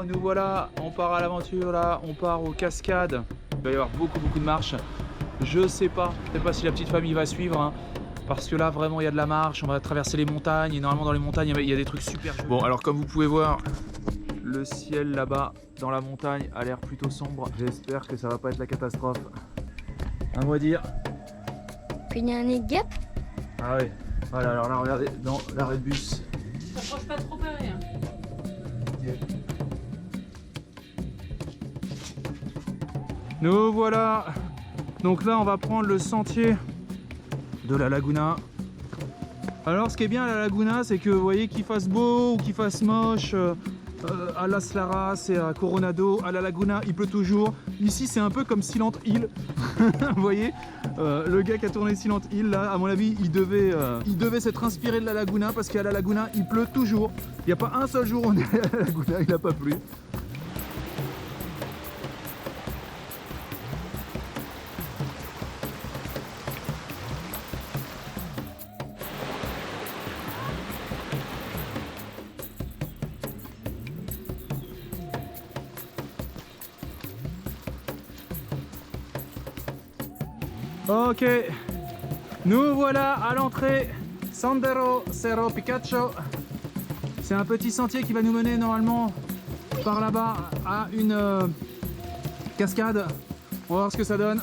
nous voilà, on part à l'aventure là, on part aux cascades. Il va y avoir beaucoup de marches. Je sais pas si la petite famille va suivre, hein, parce que là vraiment il y a de la marche, on va traverser les montagnes et normalement dans les montagnes il y a des trucs super jolis. Bon alors comme vous pouvez voir, le ciel là-bas dans la montagne a l'air plutôt sombre. J'espère que ça va pas être la catastrophe. À moi dire. Puis il y a un nid de guêpe. Ah oui, voilà, alors là regardez, dans l'arrêt de bus. Ça change pas trop pareil. Hein. Nous voilà. Donc là on va prendre le sentier de la Laguna. Alors ce qui est bien à la Laguna, c'est que vous voyez qu'il fasse beau ou qu'il fasse moche, à Las Laras et à Coronado, à la Laguna il pleut toujours. Ici c'est un peu comme Silent Hill. Vous voyez, le gars qui a tourné Silent Hill là, à mon avis il devait s'être inspiré de la Laguna, parce qu'à la Laguna il pleut toujours. Il n'y a pas un seul jour où on est à la Laguna, il n'a pas plu. Ok, nous voilà à l'entrée Sendero Cerro Picacho. C'est un petit sentier qui va nous mener normalement par là-bas à une cascade. On va voir ce que ça donne.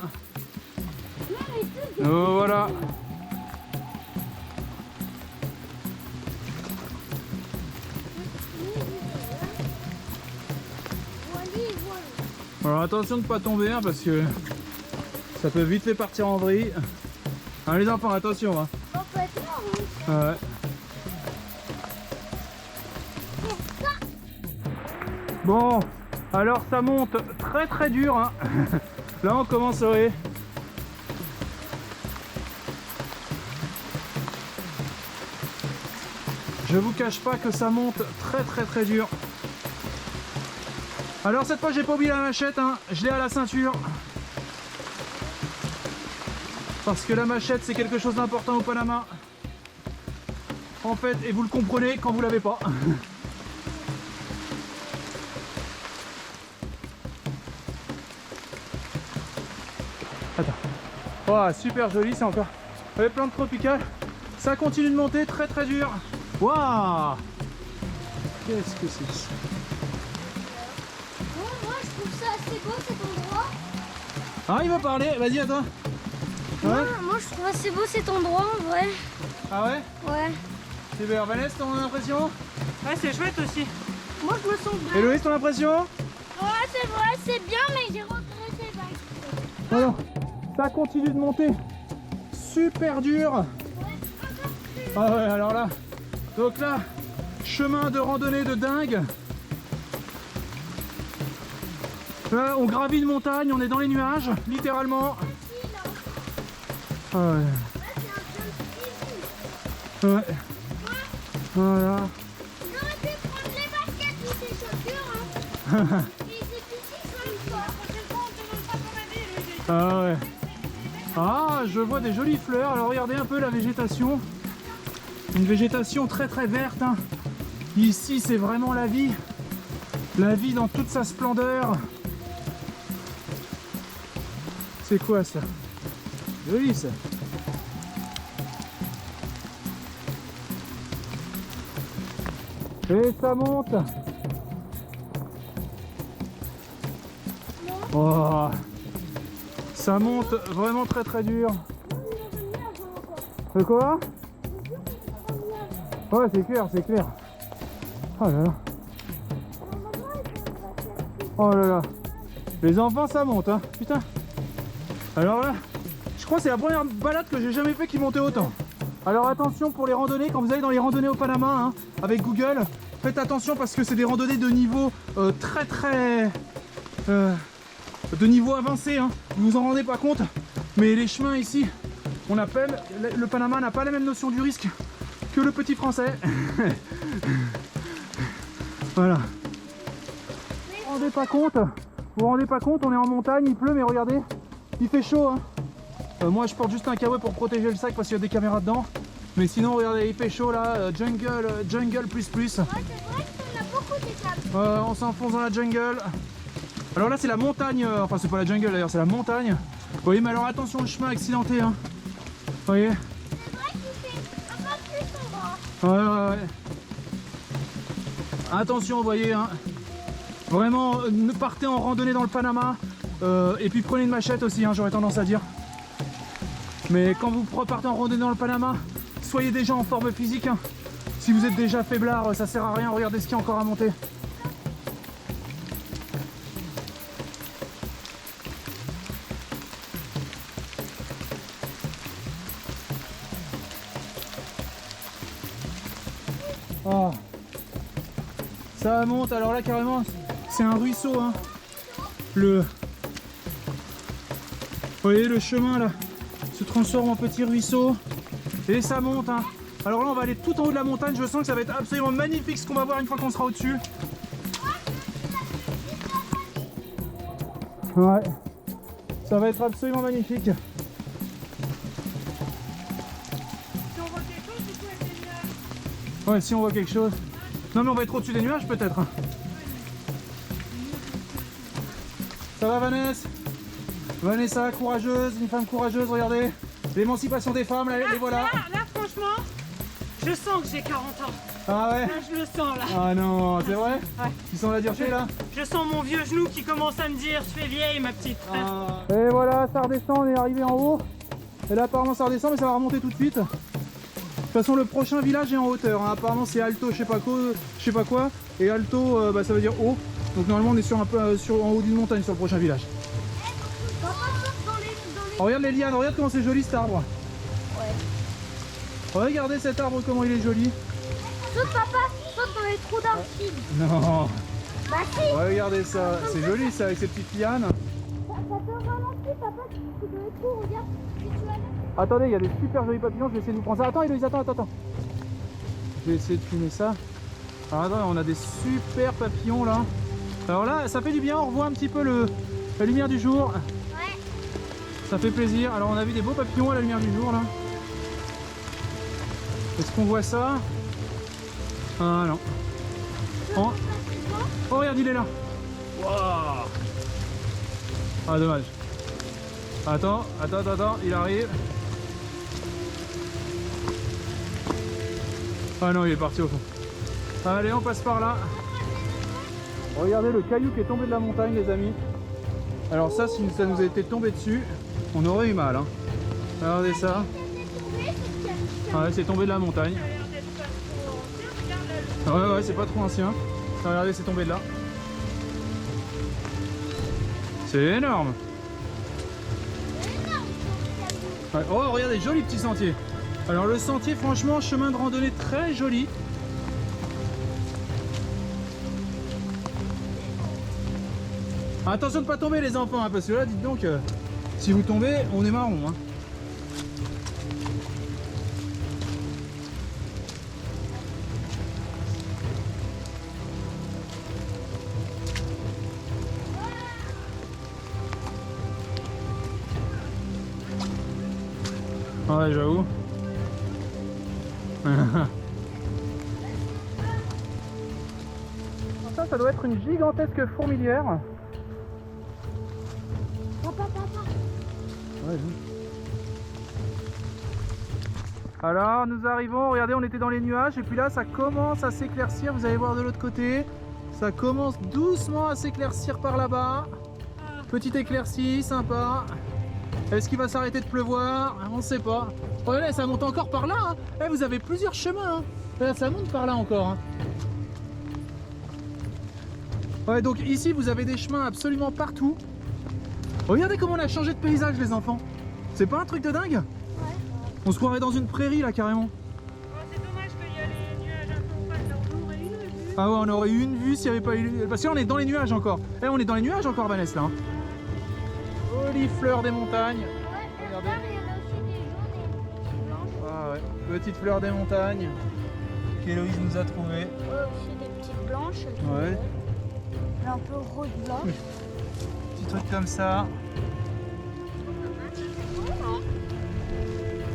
Nous voilà. Alors attention de ne pas tomber hein, parce que ça peut vite les partir en vrille. Hein, les enfants, attention. Hein. On peut être mort, Ouais. Bon, alors ça monte très dur. Hein. Là, on commence à... Je vous cache pas que ça monte très dur. Alors cette fois, j'ai pas oublié la machette. Hein. Je l'ai à la ceinture. Parce que la machette c'est quelque chose d'important au Panama. En fait, et vous le comprenez quand vous l'avez pas. Attends. Oh, super joli, c'est encore avec plantes tropicales. Ça continue de monter très dur. Waouh! Qu'est-ce que c'est ça? Moi je trouve ça assez beau cet endroit. Ah, il va parler, vas-y, attends. Ouais. Moi je trouve assez beau cet endroit en vrai. Ah ouais? Ouais. Super, Vanessa, ton impression? Ouais, c'est chouette aussi. Moi je me sens bien. Héloïse, ton impression? Ouais c'est vrai, c'est bien mais j'ai regretté. Alors, ça continue de monter super dur. Ah ouais, alors là, donc là, chemin de randonnée de dingue. Là, on gravit une montagne, on est dans les nuages, littéralement. Ah ouais. Ouais. Voilà. J'aurais pu prendre les baskets ou tes chaussures. Hein. Et c'est ici sur une fois. Ah ouais. Ah, je vois des jolies fleurs. Alors regardez un peu la végétation. Une végétation très verte. Hein. Ici, c'est vraiment la vie. La vie dans toute sa splendeur. C'est quoi ça? Joli ça. Et ça monte. Oh. Ça monte vraiment très dur. De quoi? Ouais, c'est clair, c'est clair. Oh là là. Oh là là. Les enfants, ça monte, hein. Putain. Alors là, je crois que c'est la première balade que j'ai jamais fait qui montait autant. Alors attention pour les randonnées, quand vous allez dans les randonnées au Panama, hein, avec Google, faites attention parce que c'est des randonnées de niveau de niveau avancé, hein. Vous vous en rendez pas compte, mais les chemins ici, on appelle, le Panama n'a pas la même notion du risque que le petit français. Voilà. Vous vous rendez pas compte? Vous vous rendez pas compte, on est en montagne, il pleut, mais regardez, il fait chaud, hein. Moi je porte juste un kawaii pour protéger le sac parce qu'il y a des caméras dedans. Mais sinon regardez, il fait chaud là, jungle plus. Ouais, c'est vrai qu'on a beaucoup d'étapes. On s'enfonce dans la jungle. Alors là c'est la montagne, enfin c'est pas la jungle d'ailleurs, c'est la montagne. Vous voyez, mais alors attention, le chemin accidenté, hein. Vous voyez? C'est vrai qu'il fait un peu plus sombre. Ouais. Attention, vous voyez, hein. Vraiment, ne partez en randonnée dans le Panama. Et puis prenez une machette aussi, hein, j'aurais tendance à dire. Mais quand vous partez en randonnée dans le Panama, soyez déjà en forme physique, hein. Si vous êtes déjà faiblard, ça sert à rien, regardez ce qu'il y a encore à monter. Oh. Ça monte, alors là carrément c'est un ruisseau, hein. Vous voyez, le chemin là se transforme en petit ruisseau et ça monte, hein. Alors là on va aller tout en haut de la montagne, je sens que ça va être absolument magnifique ce qu'on va voir une fois qu'on sera au-dessus. Ouais, ça va être absolument magnifique. Si on voit quelque chose, c'est quoi avec les nuages? Ouais, si on voit quelque chose. Non mais on va être au-dessus des nuages peut-être. Ça va Vanessa? Vanessa, courageuse, une femme courageuse, regardez. L'émancipation des femmes, là, les voilà. Là, franchement, je sens que j'ai 40 ans. Ah ouais? Là, je le sens, là. Ah non, c'est vrai? Ouais. Tu sens la dureté là? Je sens mon vieux genou qui commence à me dire, tu fais vieille, ma petite. Et voilà, ça redescend, on est arrivé en haut. Et là apparemment ça redescend, mais ça va remonter tout de suite. De toute façon, le prochain village est en hauteur, hein. Apparemment c'est Alto, je sais pas quoi. Et Alto, ça veut dire haut. Donc normalement on est sur un peu en haut d'une montagne sur le prochain village. Oh, regarde les lianes, regarde comment c'est joli cet arbre. Ouais. Regardez cet arbre, comment il est joli. Saute papa, saute dans les trous d'argile. Non. Bah si. Ouais, regardez ça, c'est joli ça avec ces petites lianes. Ça te ralentit papa, tu dois être court, regarde. Si tu as Attendez, il y a des super jolis papillons, je vais essayer de vous prendre ça. Attends Héloïse, attends. Je vais essayer de filmer ça. Alors attends, on a des super papillons là. Alors là, ça fait du bien, on revoit un petit peu la lumière du jour. Ouais. Ça fait plaisir. Alors on a vu des beaux papillons à la lumière du jour là. Est-ce qu'on voit ça? Ah non. Oh, oh regarde, il est là. Waouh. Ah dommage. Attends, il arrive. Ah non, il est parti au fond. Allez, on passe par là. Regardez le caillou qui est tombé de la montagne, les amis. Alors ça, si ça nous était tombé dessus, on aurait eu mal, hein. Regardez ça. Ouais, c'est tombé de la montagne. Ouais, c'est pas trop ancien. Regardez, c'est tombé de là. C'est énorme. Ouais. Oh, regardez, joli petit sentier. Alors le sentier, franchement, chemin de randonnée très joli. Attention de ne pas tomber les enfants, hein, parce que là, dites donc, si vous tombez, on est marron. Hein. Ouais, j'avoue. Ça doit être une gigantesque fourmilière. Papa. Ouais, alors nous arrivons, regardez, on était dans les nuages et puis là ça commence à s'éclaircir, vous allez voir de l'autre côté. Ça commence doucement à s'éclaircir par là-bas. Petite éclaircie, sympa. Est-ce qu'il va s'arrêter de pleuvoir? On ne sait pas. Regardez, ça monte encore par là. Hein. Eh, vous avez plusieurs chemins. Hein. Là, ça monte par là encore. Hein. Ouais, donc ici vous avez des chemins absolument partout. Regardez comment on a changé de paysage les enfants. C'est pas un truc de dingue? Ouais. On se croirait dans une prairie là carrément. Oh, c'est dommage qu'il y a les nuages un peu en face, là, on aurait une vue. Ah ouais, on aurait eu une vue s'il n'y avait pas eu... Parce que là on est dans les nuages encore. Eh, on est dans les nuages encore Vanessa là. Hein. Jolie fleur des montagnes. Ouais, Regardez. regarde, il y en a aussi des jaunes et des petits blanches. Ah ouais, petite fleur des montagnes qu'Héloïse nous a trouvée. Ouais, aussi des petites blanches. Ouais. Un peu rose blanche. Petit truc comme ça.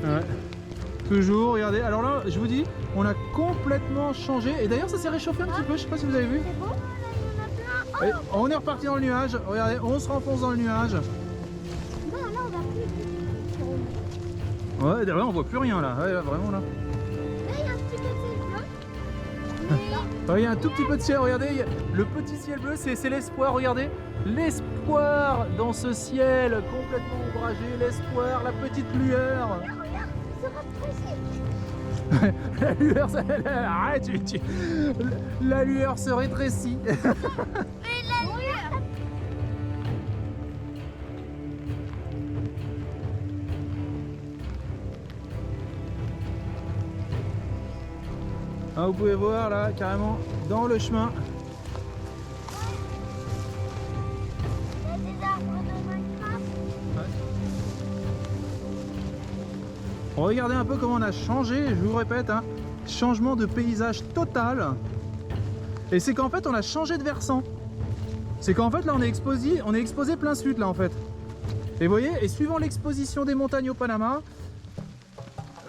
Ouais. Toujours, regardez. Alors là, je vous dis, on a complètement changé. Et d'ailleurs, ça s'est réchauffé un petit peu. Je sais pas si vous avez vu. C'est bon? Et on est reparti dans le nuage. Regardez, on se renfonce dans le nuage. Non, là, on va plus. Ouais, derrière on voit plus rien là. Ouais, là, vraiment là. Là, il y a un petit peu de ciel bleu. Mais Ouais, il y a un tout petit peu de ciel, regardez, le petit ciel bleu, c'est l'espoir, regardez. L'espoir dans ce ciel complètement ombragé, l'espoir, la petite lueur. regarde, ça rafraîchit. La lueur, arrête, la lueur se rétrécit. Mais la lueur. Ah, vous pouvez voir là, carrément, dans le chemin. Il y a des arbres de Minecraft. Regardez un peu comment on a changé, je vous répète, hein, changement de paysage total. Et c'est qu'en fait on a changé de versant. C'est qu'en fait là on est exposé plein sud là en fait. Et vous voyez, et suivant l'exposition des montagnes au Panama,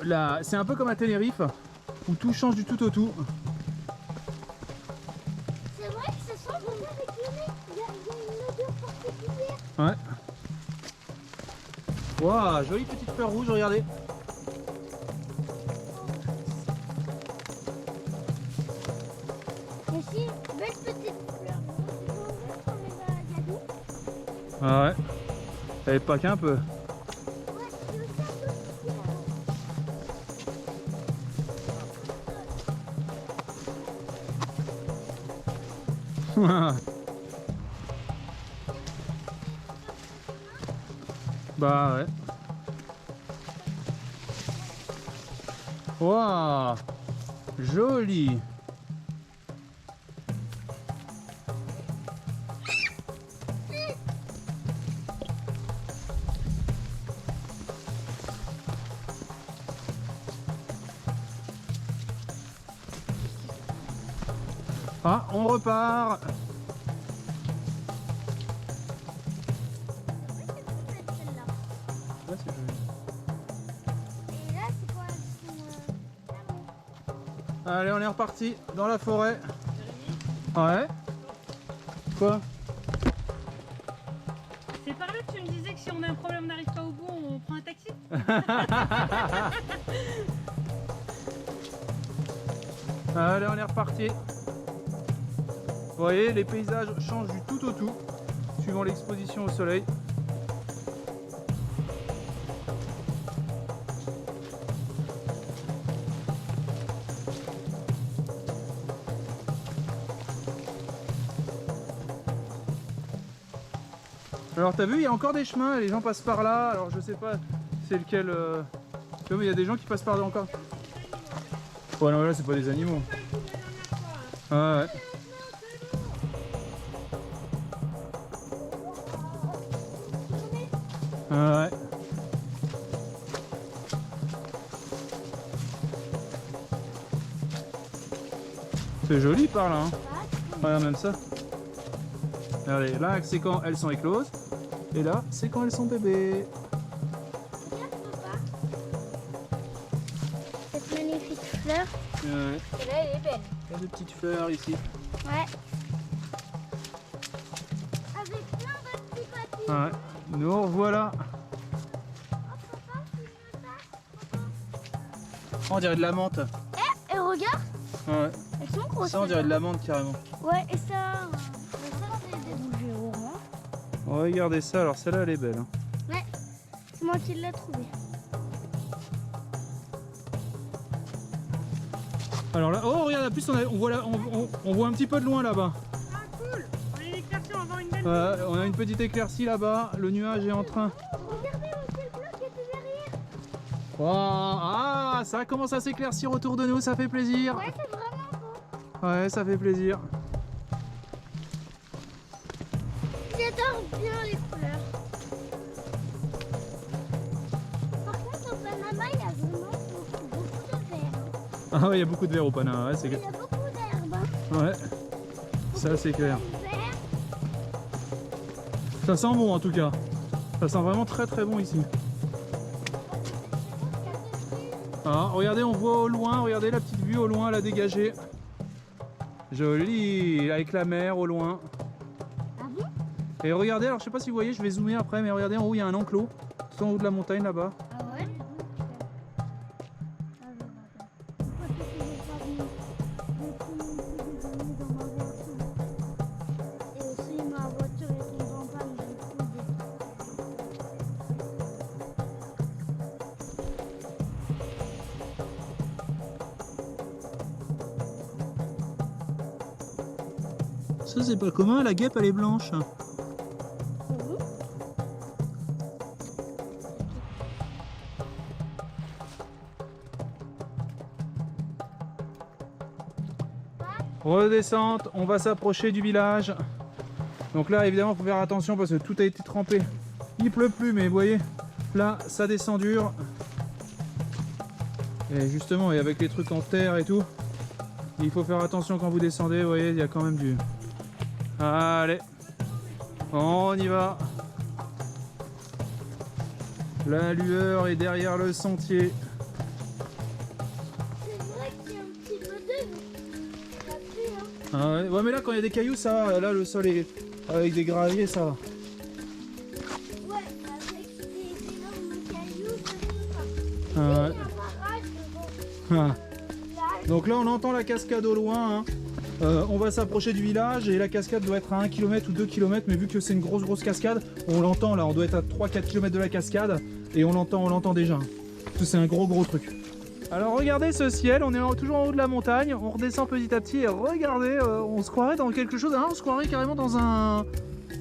là c'est un peu comme à Tenerife, où tout change du tout au tout. C'est vrai que ça sent bon avec le nez. Il y a une odeur particulière. Ouais. Waouh, jolie petite fleur rouge, regardez. Ici, belle petite fleur. On les a gâteaux. Ah ouais. Et pas qu'un peu. Ouais, il y a aussi un peu ici, là. Bah ouais. Waouh, joli. Ah, on repart. Celle-là. Ouais, c'est joli. Et là, c'est quoi? Allez, on est reparti dans la forêt. Ouais. Quoi? C'est par là que tu me disais que si on a un problème, on n'arrive pas au bout, on prend un taxi. Allez, on est reparti. Vous voyez, les paysages changent du tout au tout, suivant l'exposition au soleil. Alors t'as vu, il y a encore des chemins, les gens passent par là, alors je sais pas c'est lequel... Il y a des gens qui passent par là encore. Ouais non là c'est pas des animaux. Ah ouais. Ah ouais. C'est joli par là, hein. Regarde même ça. Regardez, là c'est quand elles sont écloses. Et là c'est quand elles sont bébés. Cette magnifique fleur. Ouais. Et là, elle est belle. Il y a des petites fleurs ici. Ouais. Avec plein de petits papillons. Ouais. Nous revoilà. Oh, papa, tu veux ça? On dirait de la menthe. Et regarde, Ouais. elles sont grosses. Ça on dirait de la menthe carrément. Ouais, et ça, c'est des bougies orange. Regardez ça, alors celle-là elle est belle. Hein. Ouais, c'est moi qui l'ai trouvée. Alors là, oh regarde, en plus on voit un petit peu de loin là-bas. Ah cool. On a une éclaircie, on va avoir une belle. On a une petite éclaircie là-bas, le nuage est en train. Regardez le ciel bleu qui était derrière. Wow. Ah, ça commence à s'éclaircir autour de nous, ça fait plaisir. Ouais, c'est vraiment beau. Ouais, ça fait plaisir. J'adore bien les couleurs. Par contre, au Panama, il y a vraiment beaucoup de vert. Ah ouais, il y a beaucoup de verre au Panama, ouais, c'est Il y a beaucoup d'herbes. ouais. Ça c'est clair. Vert. Ça sent bon en tout cas. Ça sent vraiment très très bon ici. Ah, regardez, on voit au loin, regardez la petite vue au loin, la dégagée. Jolie, avec la mer au loin. Et regardez, alors je sais pas si vous voyez, je vais zoomer après, mais regardez en haut il y a un enclos, tout en haut de la montagne là-bas. Ah ouais? Et aussi ma voiture est tombée en panne, j'ai Ça c'est pas commun, la guêpe elle est blanche. Redescente, on va s'approcher du village. Donc là évidemment il faut faire attention parce que tout a été trempé. Il pleut plus mais vous voyez, là ça descend dur. Et justement, et avec les trucs en terre et tout, il faut faire attention quand vous descendez, vous voyez, il y a quand même du... Allez, on y va. La lueur est derrière le sentier. C'est vrai qu'il y a un petit peu d'œuf. Ça pue, hein. Ah ouais, ouais, mais là quand il y a des cailloux, ça va. Là le sol est avec des graviers, ça va. Ouais, avec des énormes cailloux, ça peut pas. Ah Il y a ouais. un barrage devant. Ah. Là, Donc là on entend la cascade au loin, hein. On va s'approcher du village et la cascade doit être à 1 km ou 2 km, mais vu que c'est une grosse cascade, on l'entend là, on doit être à 3-4 km de la cascade et on l'entend déjà. Parce que c'est un gros truc. Alors regardez ce ciel, on est toujours en haut de la montagne, on redescend petit à petit et regardez, on se croirait dans quelque chose, hein, on se croirait carrément dans un...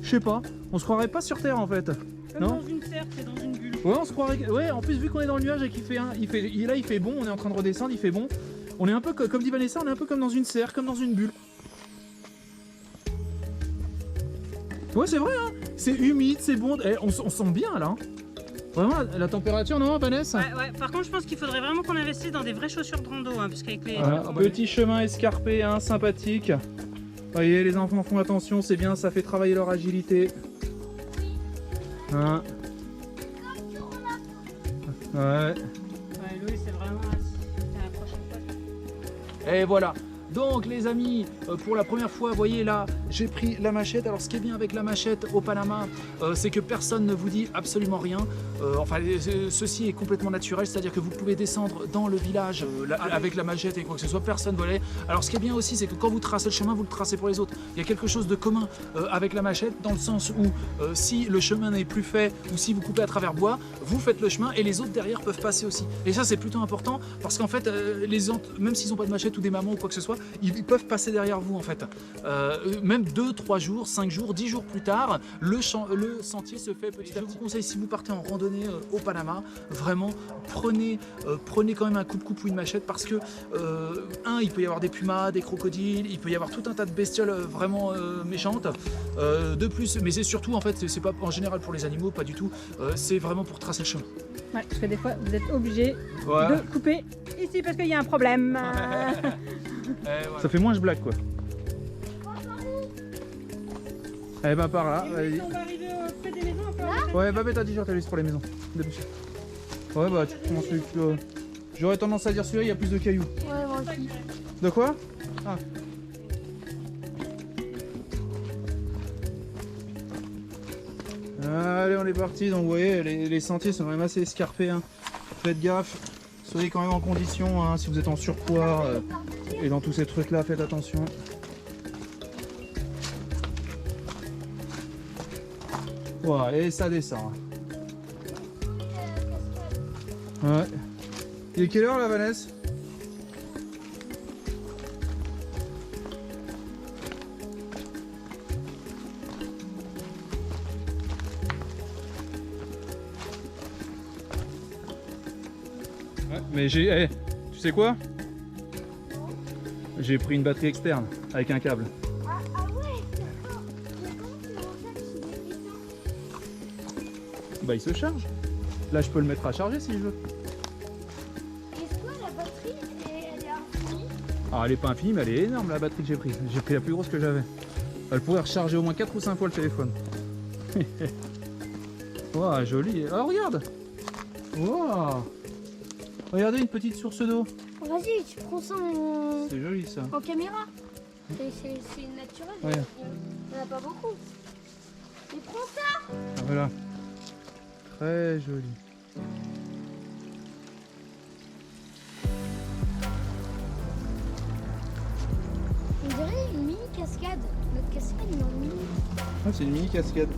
Je sais pas, on se croirait pas sur Terre en fait. Comme Non dans une serre, c'est dans une bulle. Ouais, on se croirait. Ouais, en plus, vu qu'on est dans le nuage et qu'il fait, là, il fait bon, on est en train de redescendre, il fait bon. On est un peu, comme dit Vanessa, on est un peu comme dans une serre, comme dans une bulle. Ouais, c'est vrai, hein. C'est humide, c'est bon. Eh, on sent bien là. Hein. Vraiment, la température, non, Vanessa? Ouais. Par contre, je pense qu'il faudrait vraiment qu'on investisse dans des vraies chaussures de rando, hein, parce qu'avec les... Voilà, petit chemin escarpé, hein, sympathique. Vous voyez, les enfants font attention, c'est bien, ça fait travailler leur agilité. Hein. Ouais. Ouais, Louis, c'est vraiment... C'est la prochaine fois. Et voilà. Donc les amis, pour la première fois, vous voyez là, j'ai pris la machette. Alors ce qui est bien avec la machette au Panama, c'est que personne ne vous dit absolument rien. Ceci est complètement naturel, c'est-à-dire que vous pouvez descendre dans le village avec la machette et quoi que ce soit, personne ne volait. Alors ce qui est bien aussi, c'est que quand vous tracez le chemin, vous le tracez pour les autres. Il y a quelque chose de commun avec la machette, dans le sens où si le chemin n'est plus fait ou si vous coupez à travers bois, vous faites le chemin et les autres derrière peuvent passer aussi. Et ça c'est plutôt important parce qu'en fait, les autres, même s'ils n'ont pas de machette ou des mamans ou quoi que ce soit, ils peuvent passer derrière vous en fait. Même 2, 3 jours, 5 jours, 10 jours plus tard, le sentier se fait petit à petit. Je vous conseille, si vous partez en randonnée au Panama, vraiment prenez quand même un coupe-coupe ou une machette parce que il peut y avoir des pumas, des crocodiles, il peut y avoir tout un tas de bestioles vraiment méchantes. De plus, mais c'est surtout en fait, c'est pas en général pour les animaux, pas du tout, c'est vraiment pour tracer le chemin. Ouais, parce que des fois, vous êtes obligé Ouais. de couper ici parce qu'il y a un problème. Ça fait moins je blague quoi. Eh ben par là, vas-y. On va arriver près des maisons un peu. Ouais, va mettre ta t-shirt Alice pour les maisons. Dépêche. Ouais, bah tu prends celui que... J'aurais tendance à dire celui-là, il y a plus de cailloux. Ouais, moi aussi. De quoi? Ah. Allez, on est parti. Donc vous voyez, les sentiers sont quand même assez escarpés. Hein. Faites gaffe. Soyez quand même en condition. Hein, si vous êtes en surpoids et dans tous ces trucs-là, faites attention. Voilà, et ça descend. Ouais. Il est quelle heure là, Vanessa? Ouais, mais j'ai... tu sais quoi? J'ai pris une batterie externe avec un câble. Ah ouais, d'accord. Mais comment tu m'en s'il est descend? Bah il se charge. Là je peux le mettre à charger si je veux. Est-ce que la batterie, elle est infinie? Ah elle est pas infinie mais elle est énorme la batterie que j'ai prise. J'ai pris la plus grosse que j'avais. Elle pourrait recharger au moins 4 ou 5 fois le téléphone. Waouh, joli. Oh regarde. Waouh. Regardez une petite source d'eau. Vas-y, tu prends ça en, C'est joli ça. caméra. C'est naturel. Ouais. Il n'y en a pas beaucoup. C'est Prends ça. Voilà. Très joli. On dirait une mini cascade. Notre cascade, il est en mini. Ah, c'est une mini cascade.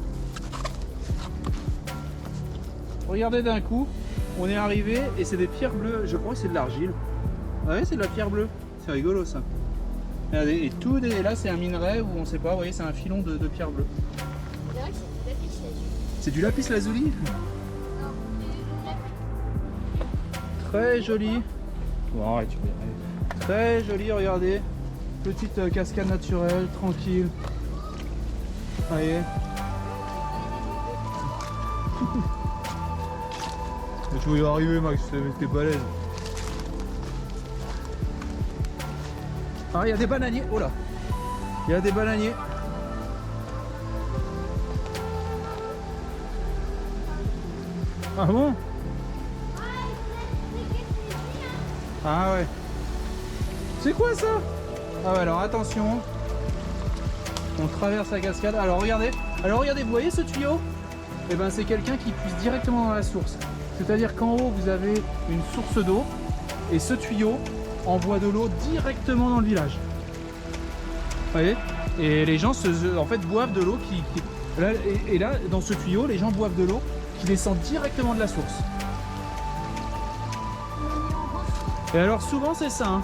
Regardez d'un coup, on est arrivé et c'est des pierres bleues. Je crois que c'est de l'argile. Ah ouais, c'est de la pierre bleue. C'est rigolo ça. Regardez, et tout là, c'est un minerai où on sait pas. Vous voyez, c'est un filon de pierre bleue. On dirait que c'est du lapis lazuli. C'est du lapis lazuli. Non, c'est du lapis. Très joli. Bon, arrête, tu peux y aller. Très joli, regardez. Petite cascade naturelle, tranquille. Vous voyez. Je vais y arriver, Max, t'es balèze. Ah, il y a des bananiers. Oh là. Il y a des bananiers. Ah bon? Ah ouais. C'est quoi ça? Ah ouais, alors attention. On traverse la cascade. Alors regardez, vous voyez ce tuyau? Eh ben c'est quelqu'un qui puise directement dans la source. C'est-à-dire qu'en haut vous avez une source d'eau et ce tuyau envoie de l'eau directement dans le village. Vous voyez? Et les gens en fait boivent de l'eau là, et là dans ce tuyau les gens boivent de l'eau qui descend directement de la source. Et alors souvent c'est ça, hein.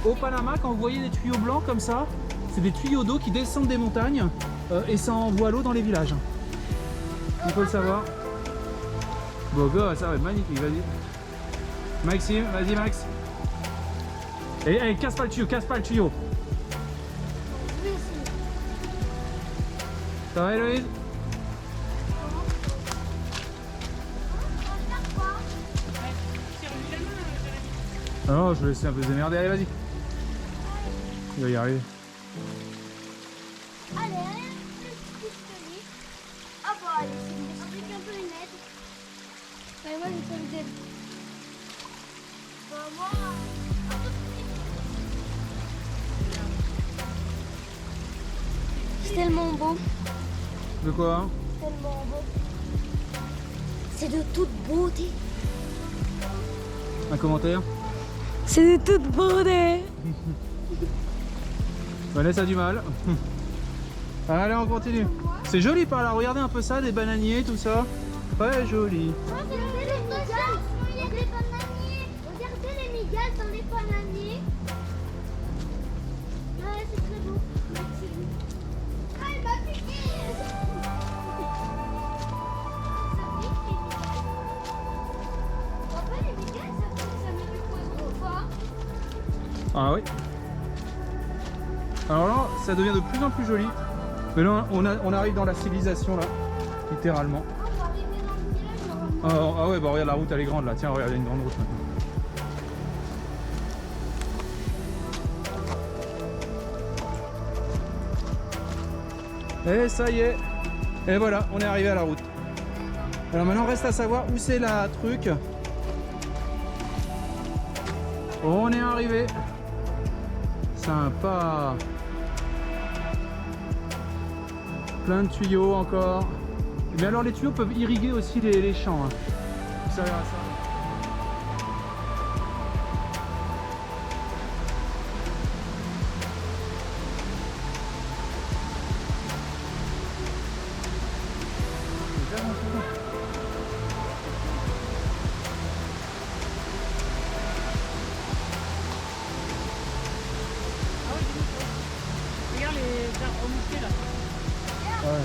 Au Panama, quand vous voyez des tuyaux blancs comme ça, c'est des tuyaux d'eau qui descendent des montagnes et ça envoie l'eau dans les villages. Il faut le savoir. Beau gosse, ça va être magnifique, vas-y. Maxime, vas-y Max. Et casse pas le tuyau, casse pas le tuyau. Je vais essayer. Ça va Héloïse? Tire-lui la main, Jérémy. Ah non, je vais laisser un peu se démerder, allez vas-y. Il va y arriver. Allez, rien de plus que lui. Ah bah allez, c'est un truc un peu une aide. Ouais, moi j'ai pas eu d'aide. Bah moi, un peu petit. C'est tellement beau. De quoi hein? Tellement beau. C'est de toute beauté. Un commentaire? C'est de toute beauté. Vanessa a du mal. Allez, on continue. C'est joli par là, regardez un peu ça, des bananiers, tout ça. Très joli. Regardez les migales. Il y a des bananiers. Regardez les migales dans les bananiers. Ouais, c'est très beau. Merci. Ah, il m'a piqué. Ça pique les migales. Papa, les migales, ça met du poison ou pas? Ah oui. Alors là, ça devient de plus en plus joli. Mais là, on arrive dans la civilisation là, littéralement. On va arriver dans le village normalement. Ah ouais, bah regarde la route, elle est grande là. Tiens, regarde, il y a une grande route maintenant. Et ça y est. Et voilà, on est arrivé à la route. Alors maintenant, reste à savoir où c'est la truc. On est arrivé. Sympa. Plein de tuyaux encore. Mais alors les tuyaux peuvent irriguer aussi les champs. Hein. Vous savez à ça. C'est vraiment cool. Ah ouais, dis donc. Regarde les arbres remontés là. Ouais.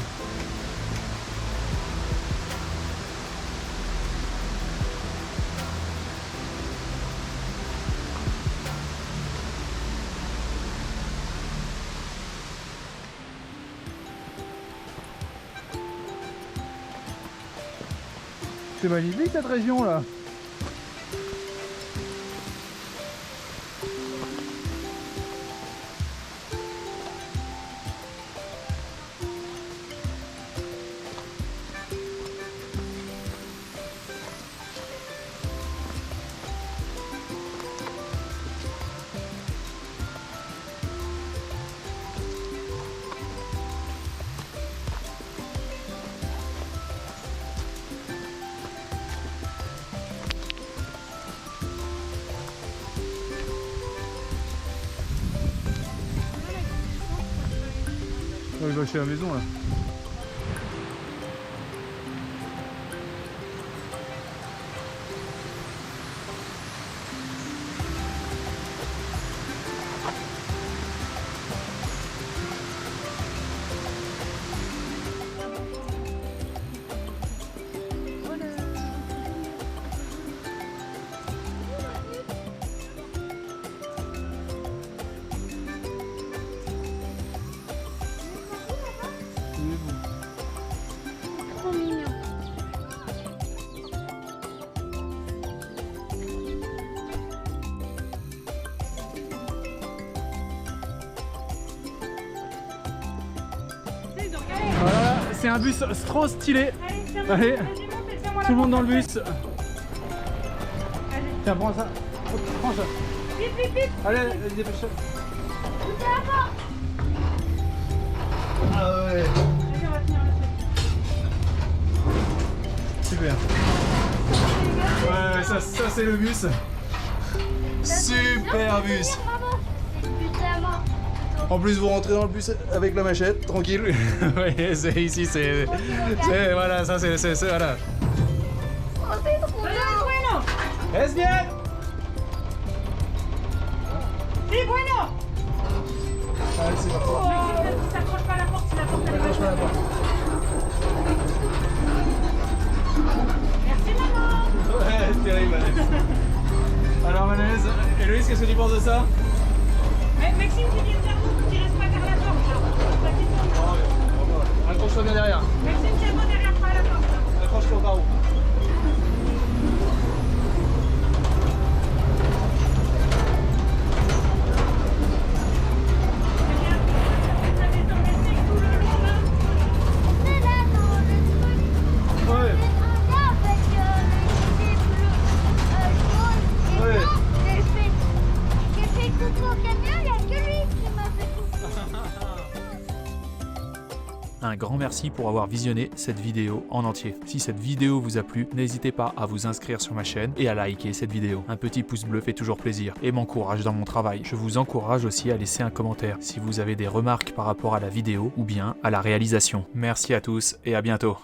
C'est magnifique cette région là. vaches à la maison là. Trop mignon. Voilà, c'est un bus trop stylé. Allez, tout le monde dans le bus. Tiens, prends ça. Prends ça. Vite, vite, vite. Allez, dépêche-toi. Ah ouais. Vas-y, on va finir le truc. Super. Ouais, ça c'est le bus. Super bus. Bravo. Putain, En plus, vous rentrez dans le bus avec la machette, tranquille. Oui, c'est ici, c'est voilà, ça c'est voilà. oh, c'est trop bien. Bueno. Es bien. Si, bueno. Allez, c'est parti. Ne t'accroche pas à la porte si la porte elle est Accroche pas la porte. Merci, maman. Ouais, terrible, Anaïs. Alors, Anaïs, Héloïse, qu'est-ce que tu penses de ça? Maxime, tu viens vers nous, tu restes pas vers la porte. Là. Accroche-toi bien derrière. Maxime, tiens-toi derrière toi à la porte. Accroche-toi au barreau. C'est là dans le truc. Ouais. Un gars avec les jaune et Ouais. blanc. J'ai fait coucou au camion, il n'y a que lui qui m'a fait coucou. Un grand merci pour avoir visionné cette vidéo en entier. Si cette vidéo vous a plu, n'hésitez pas à vous inscrire sur ma chaîne et à liker cette vidéo. Un petit pouce bleu fait toujours plaisir et m'encourage dans mon travail. Je vous encourage aussi à laisser un commentaire si vous avez des remarques par rapport à la vidéo ou bien à la réalisation. Merci à tous et à bientôt.